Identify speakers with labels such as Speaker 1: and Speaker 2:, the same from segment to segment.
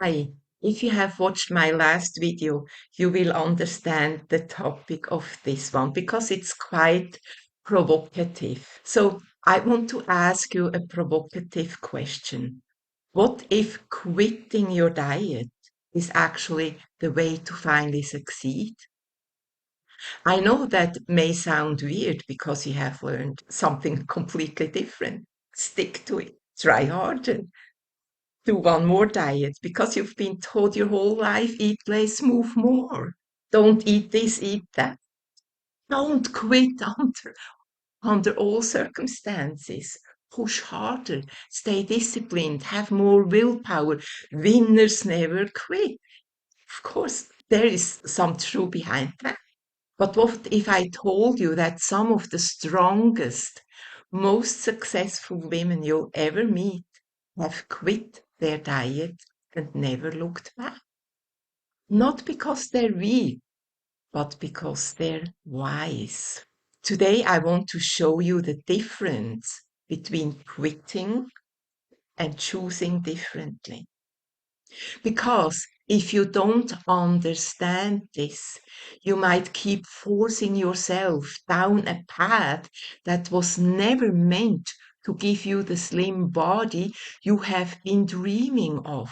Speaker 1: Hi, if you have watched my last video, you will understand the topic of this one because it's quite provocative. So I want to ask you a provocative question. What if quitting your diet is actually the way to finally succeed? I know that may sound weird because you have learned something completely different. Stick to it. Try harder. Do one more diet because you've been told your whole life eat less, move more. Don't eat this, eat that. Don't quit under all circumstances. Push harder, stay disciplined, have more willpower. Winners never quit. Of course, there is some truth behind that. But what if I told you that some of the strongest, most successful women you'll ever meet have quit their diet and never looked back? Not because they're weak, but because they're wise. Today, I want to show you the difference between quitting and choosing differently. Because if you don't understand this, you might keep forcing yourself down a path that was never meant to give you the slim body you have been dreaming of.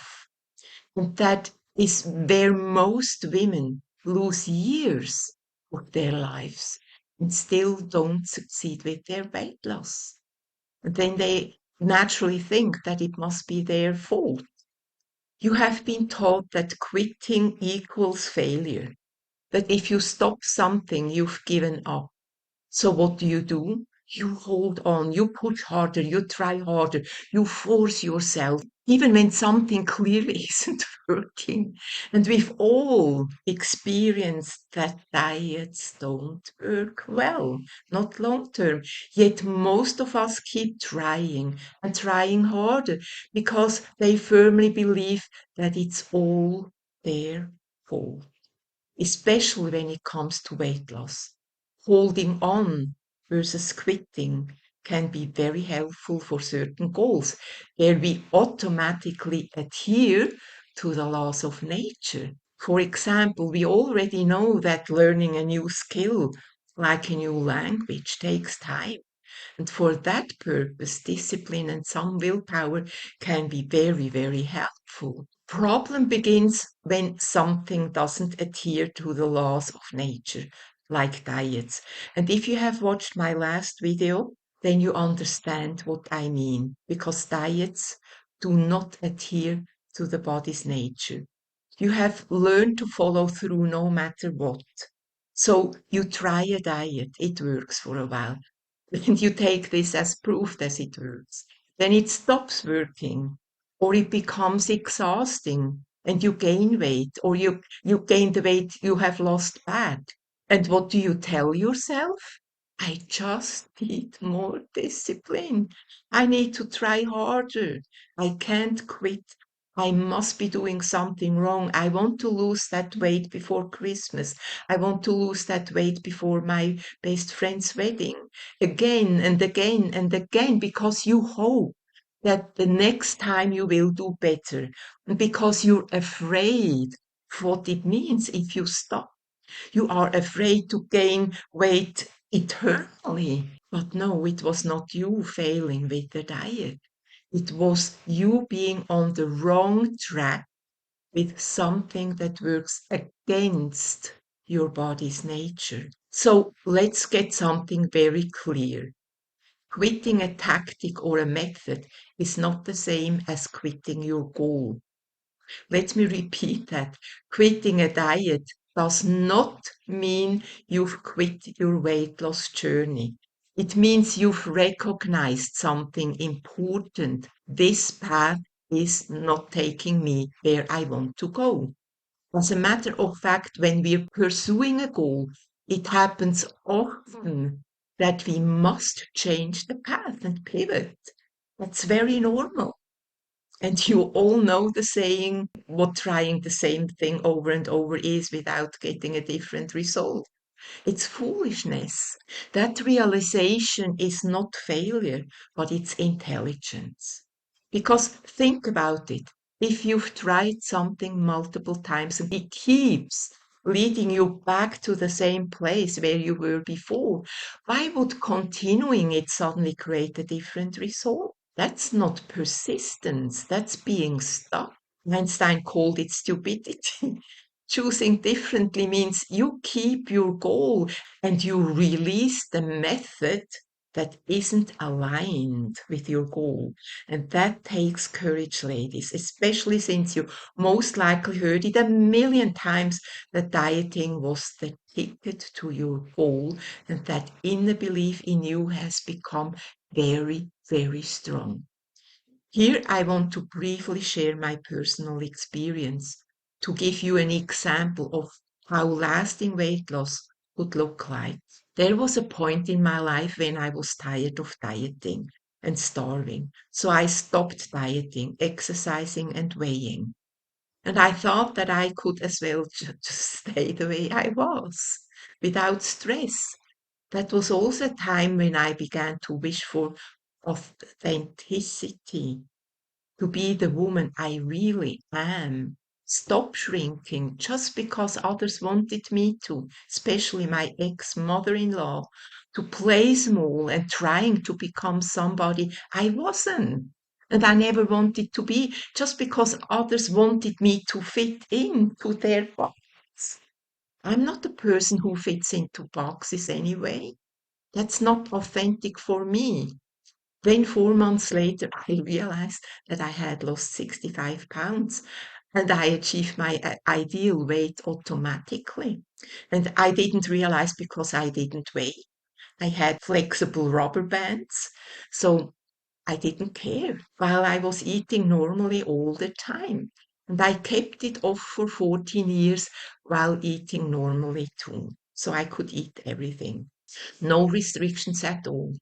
Speaker 1: And that is where most women lose years of their lives and still don't succeed with their weight loss. And then they naturally think that it must be their fault. You have been taught that quitting equals failure, that if you stop something, you've given up. So what do? You hold on, you push harder, you try harder, you force yourself, even when something clearly isn't working. And we've all experienced that diets don't work well, not long term. Yet most of us keep trying and trying harder because they firmly believe that it's all their fault, especially when it comes to weight loss. Holding on versus quitting can be very helpful for certain goals where we automatically adhere to the laws of nature. For example, we already know that learning a new skill, like a new language, takes time. And for that purpose, discipline and some willpower can be very, very helpful. Problem begins when something doesn't adhere to the laws of nature, like diets. And if you have watched my last video, then you understand what I mean, because diets do not adhere to the body's nature. You have learned to follow through no matter what. So you try a diet, it works for a while. And you take this as proof that it works. Then it stops working, or it becomes exhausting, and you gain weight, or you gain the weight you have lost back. And what do you tell yourself? I just need more discipline. I need to try harder. I can't quit. I must be doing something wrong. I want to lose that weight before Christmas. I want to lose that weight before my best friend's wedding. Again and again and again, because you hope that the next time you will do better. And because you're afraid of what it means if you stop. You are afraid to gain weight eternally. But no, it was not you failing with the diet. It was you being on the wrong track with something that works against your body's nature. So let's get something very clear. Quitting a tactic or a method is not the same as quitting your goal. Let me repeat that. Quitting a diet does not mean you've quit your weight loss journey. It means you've recognized something important. This path is not taking me where I want to go. As a matter of fact, when we're pursuing a goal, it happens often that we must change the path and pivot. That's very normal. And you all know the saying, what trying the same thing over and over is without getting a different result. It's foolishness. That realization is not failure, but it's intelligence. Because think about it. If you've tried something multiple times and it keeps leading you back to the same place where you were before, why would continuing it suddenly create a different result? That's not persistence, that's being stuck. Einstein called it stupidity. Choosing differently means you keep your goal and you release the method that isn't aligned with your goal. And that takes courage, ladies, especially since you most likely heard it a million times that dieting was the ticket to your goal, and that inner belief in you has become very, very strong. Here I want to briefly share my personal experience to give you an example of how lasting weight loss could look like. There was a point in my life when I was tired of dieting and starving. So I stopped dieting, exercising, and weighing. And I thought that I could as well just stay the way I was without stress. That was also a time when I began to wish for authenticity, to be the woman I really am. Stop shrinking just because others wanted me to, especially my ex-mother-in-law, to play small and trying to become somebody I wasn't. And I never wanted to be just because others wanted me to fit into their box. I'm not the person who fits into boxes anyway. That's not authentic for me. Then 4 months later, I realized that I had lost 65 pounds and I achieved my ideal weight automatically. And I didn't realize because I didn't weigh. I had flexible rubber bands. So I didn't care while I was eating normally all the time. And I kept it off for 14 years while eating normally too. So I could eat everything. No restrictions at all.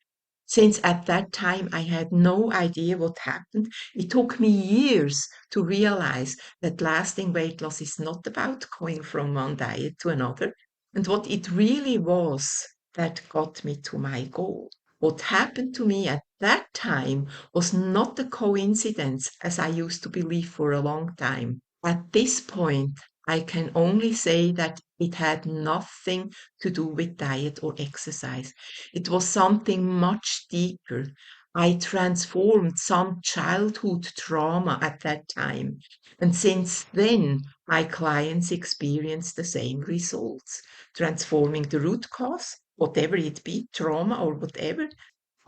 Speaker 1: Since at that time I had no idea what happened, it took me years to realize that lasting weight loss is not about going from one diet to another. And what it really was that got me to my goal. What happened to me at that time was not a coincidence, as I used to believe for a long time. At this point, I can only say that it had nothing to do with diet or exercise. It was something much deeper. I transformed some childhood trauma at that time. And since then, my clients experience the same results, transforming the root cause, whatever it be, trauma or whatever,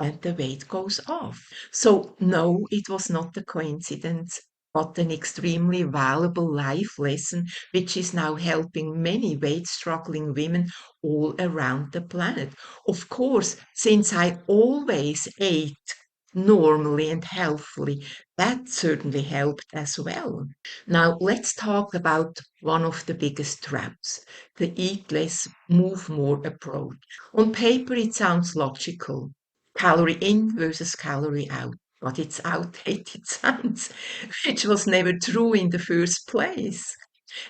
Speaker 1: and the weight goes off. So, no, it was not a coincidence, but an extremely valuable life lesson, which is now helping many weight struggling women all around the planet. Of course, since I always ate normally and healthily, that certainly helped as well. Now, let's talk about one of the biggest traps, the eat less, move more approach. On paper, it sounds logical. Calorie in versus calorie out. But it's outdated science, which was never true in the first place.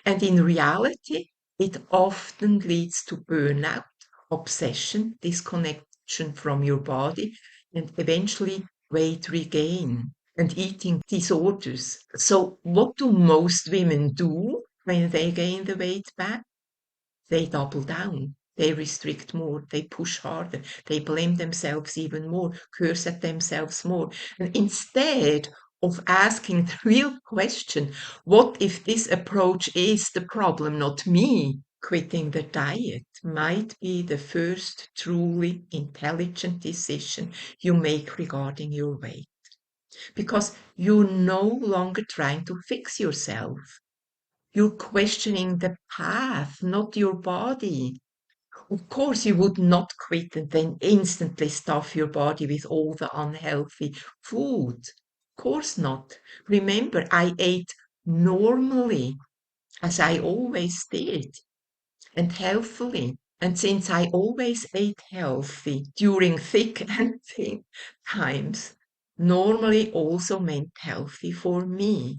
Speaker 1: And in reality, it often leads to burnout, obsession, disconnection from your body, and eventually weight regain and eating disorders. So, what do most women do when they gain the weight back? They double down. They restrict more. They push harder. They blame themselves even more, curse at themselves more. And instead of asking the real question, what if this approach is the problem, not me? Quitting the diet might be the first truly intelligent decision you make regarding your weight. Because you're no longer trying to fix yourself. You're questioning the path, not your body. Of course, you would not quit and then instantly stuff your body with all the unhealthy food. Of course not. Remember, I ate normally, as I always did, and healthily. And since I always ate healthy during thick and thin times, normally also meant healthy for me.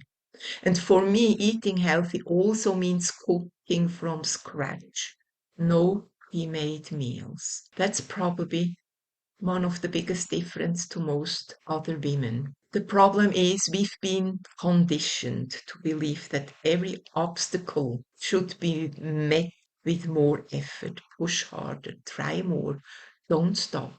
Speaker 1: And for me, eating healthy also means cooking from scratch. No pre-made meals. That's probably one of the biggest difference to most other women. The problem is we've been conditioned to believe that every obstacle should be met with more effort, push harder, try more, don't stop.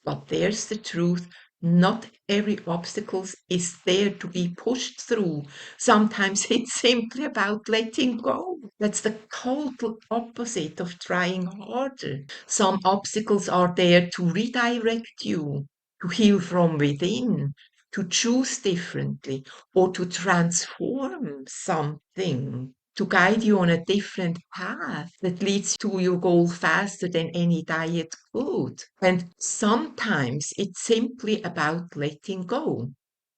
Speaker 1: But there's the truth. Not every obstacle is there to be pushed through. Sometimes it's simply about letting go. That's the total opposite of trying harder. Some obstacles are there to redirect you, to heal from within, to choose differently, or to transform something, to guide you on a different path that leads to your goal faster than any diet could. And sometimes it's simply about letting go.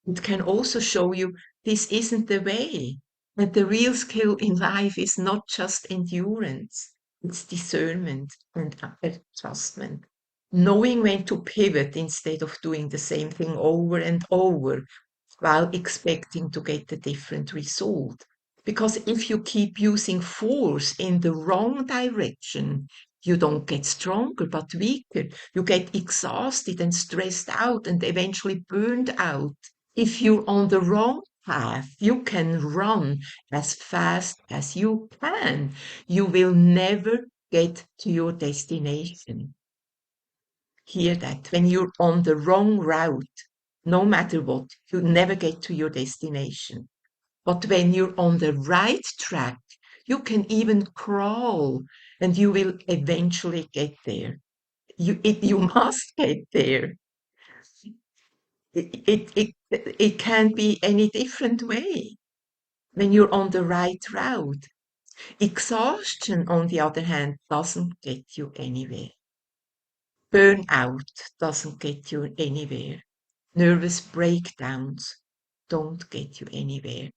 Speaker 1: It can also show you this isn't the way. And the real skill in life is not just endurance, it's discernment and adjustment. Knowing when to pivot instead of doing the same thing over and over while expecting to get a different result. Because if you keep using force in the wrong direction, you don't get stronger but weaker. You get exhausted and stressed out and eventually burned out. If you're on the wrong path, you can run as fast as you can. You will never get to your destination. Hear that. When you're on the wrong route, no matter what, you never get to your destination. But when you're on the right track, you can even crawl and you will eventually get there. You must get there. It can't be any different way when you're on the right route. Exhaustion, on the other hand, doesn't get you anywhere. Burnout doesn't get you anywhere. Nervous breakdowns don't get you anywhere.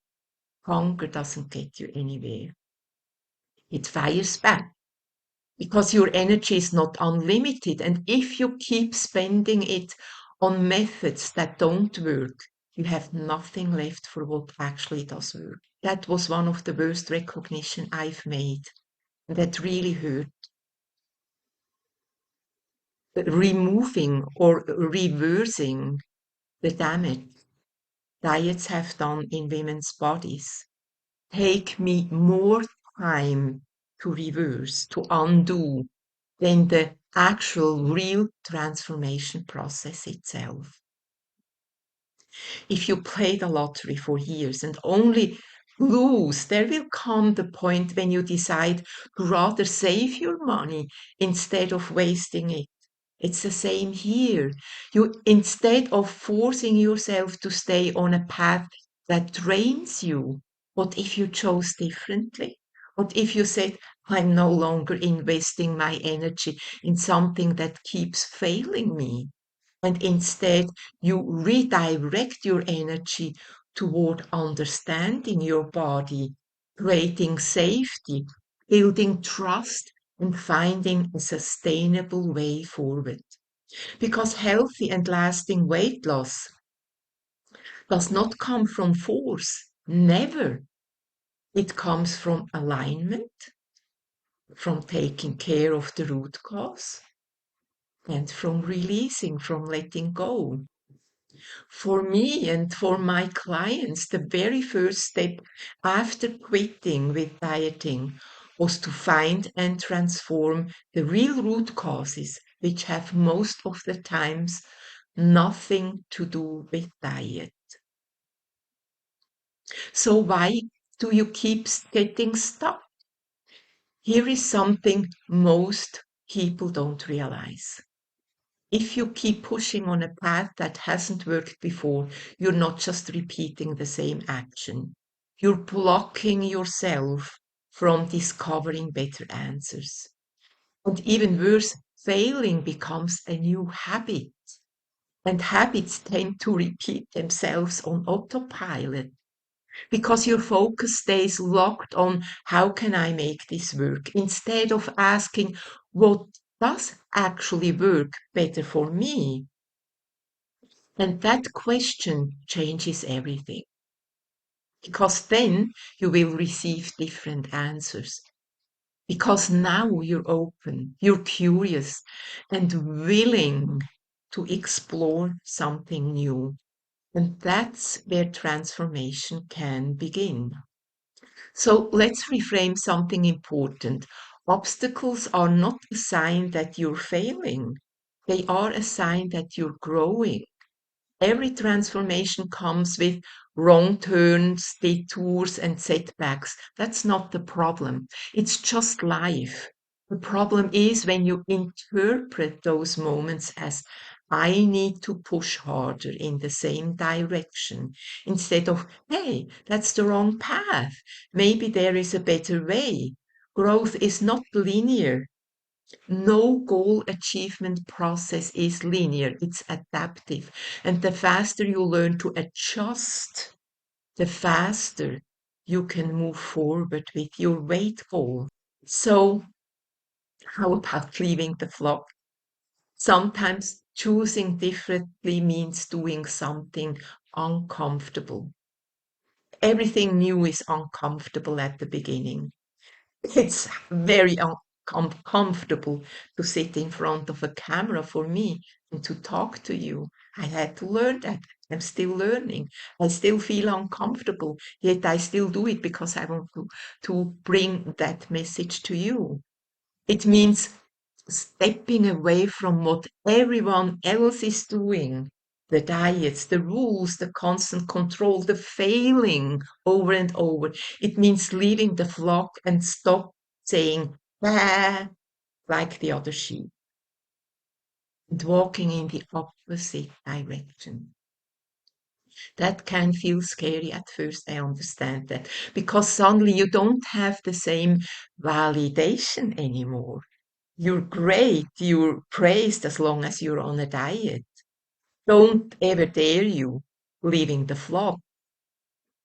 Speaker 1: Hunger doesn't get you anywhere. It fires back because your energy is not unlimited. And if you keep spending it on methods that don't work, you have nothing left for what actually does work. That was one of the worst recognition I've made. That really hurt. Removing or reversing the damage diets have done in women's bodies take me more time to reverse, to undo, than the actual real transformation process itself. If you play the lottery for years and only lose, there will come the point when you decide to rather save your money instead of wasting it. It's the same here. You, instead of forcing yourself to stay on a path that drains you, what if you chose differently? What if you said, I'm no longer investing my energy in something that keeps failing me? And instead, you redirect your energy toward understanding your body, creating safety, building trust, and finding a sustainable way forward. Because healthy and lasting weight loss does not come from force, never. It comes from alignment, from taking care of the root cause, and from releasing, from letting go. For me and for my clients, the very first step after quitting with dieting was to find and transform the real root causes, which have most of the times nothing to do with diet. So why do you keep getting stuck? Here is something most people don't realize. If you keep pushing on a path that hasn't worked before, you're not just repeating the same action. You're blocking yourself from discovering better answers. And even worse, failing becomes a new habit. And habits tend to repeat themselves on autopilot because your focus stays locked on how can I make this work instead of asking what does actually work better for me. And that question changes everything because then you will receive different answers. Because now you're open, you're curious, and willing to explore something new. And that's where transformation can begin. So let's reframe something important. Obstacles are not a sign that you're failing. They are a sign that you're growing. Every transformation comes with wrong turns, detours, and setbacks. That's not the problem. It's just life. The problem is when you interpret those moments as I need to push harder in the same direction instead of, hey, that's the wrong path. Maybe there is a better way. Growth is not linear. No goal achievement process is linear, it's adaptive. And the faster you learn to adjust, the faster you can move forward with your weight goal. So, how about leaving the flock? Sometimes choosing differently means doing something uncomfortable. Everything new is uncomfortable at the beginning. It's very uncomfortable to sit in front of a camera for me and to talk to you. I had to learn that. I'm still learning. I still feel uncomfortable, yet I still do it because I want to bring that message to you. It means stepping away from what everyone else is doing. The diets, the rules, the constant control, the failing over and over. It means leaving the flock and stop saying, bah, like the other sheep, and walking in the opposite direction. That can feel scary at first, I understand that, because suddenly you don't have the same validation anymore. You're great, you're praised as long as you're on a diet. Don't ever dare you leaving the flock.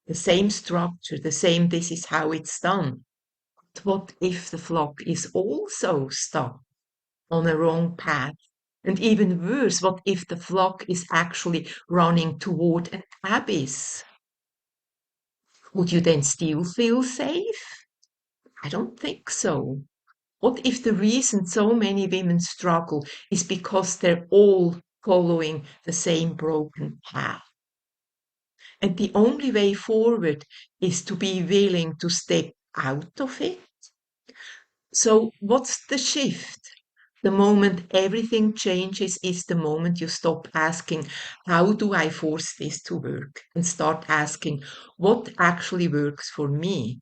Speaker 1: The same structure, the same this is how it's done. But what if the flock is also stuck on a wrong path? And even worse, what if the flock is actually running toward an abyss? Would you then still feel safe? I don't think so. What if the reason so many women struggle is because they're all following the same broken path? And the only way forward is to be willing to step out of it. So, what's the shift? The moment everything changes is the moment you stop asking, how do I force this to work? And start asking, what actually works for me?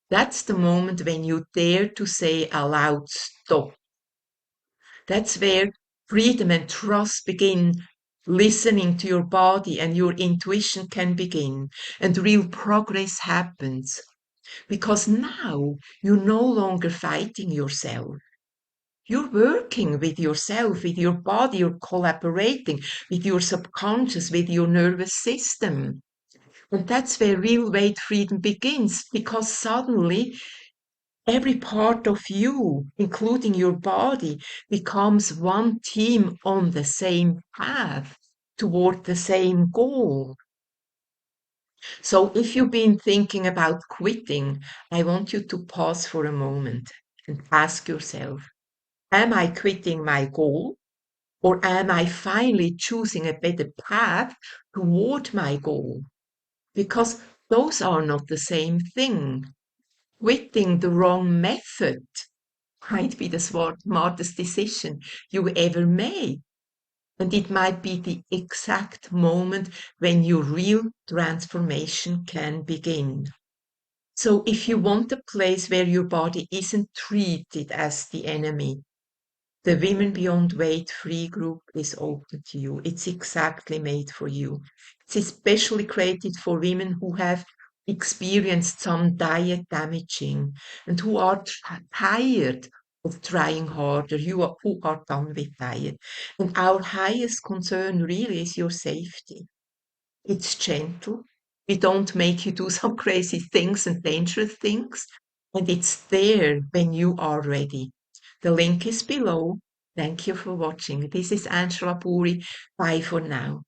Speaker 1: That's the moment when you dare to say aloud, stop. That's where freedom and trust begin. Listening to your body and your intuition can begin, and real progress happens. Because now you're no longer fighting yourself. You're working with yourself, with your body, you're collaborating with your subconscious, with your nervous system. And that's where real weight freedom begins, because suddenly every part of you, including your body, becomes one team on the same path toward the same goal. So if you've been thinking about quitting, I want you to pause for a moment and ask yourself, am I quitting my goal? Or am I finally choosing a better path toward my goal? Because those are not the same thing. Quitting the wrong method might be the smartest decision you ever made. And it might be the exact moment when your real transformation can begin. So if you want a place where your body isn't treated as the enemy, the Women Beyond Weight free group is open to you. It's exactly made for you. It's especially created for women who have experienced some diet damaging and who are tired of trying harder, who are done with diet. And our highest concern really is your safety. It's gentle. We don't make you do some crazy things and dangerous things. And it's there when you are ready. The link is below. Thank you for watching. This is Angela Puri. Bye for now.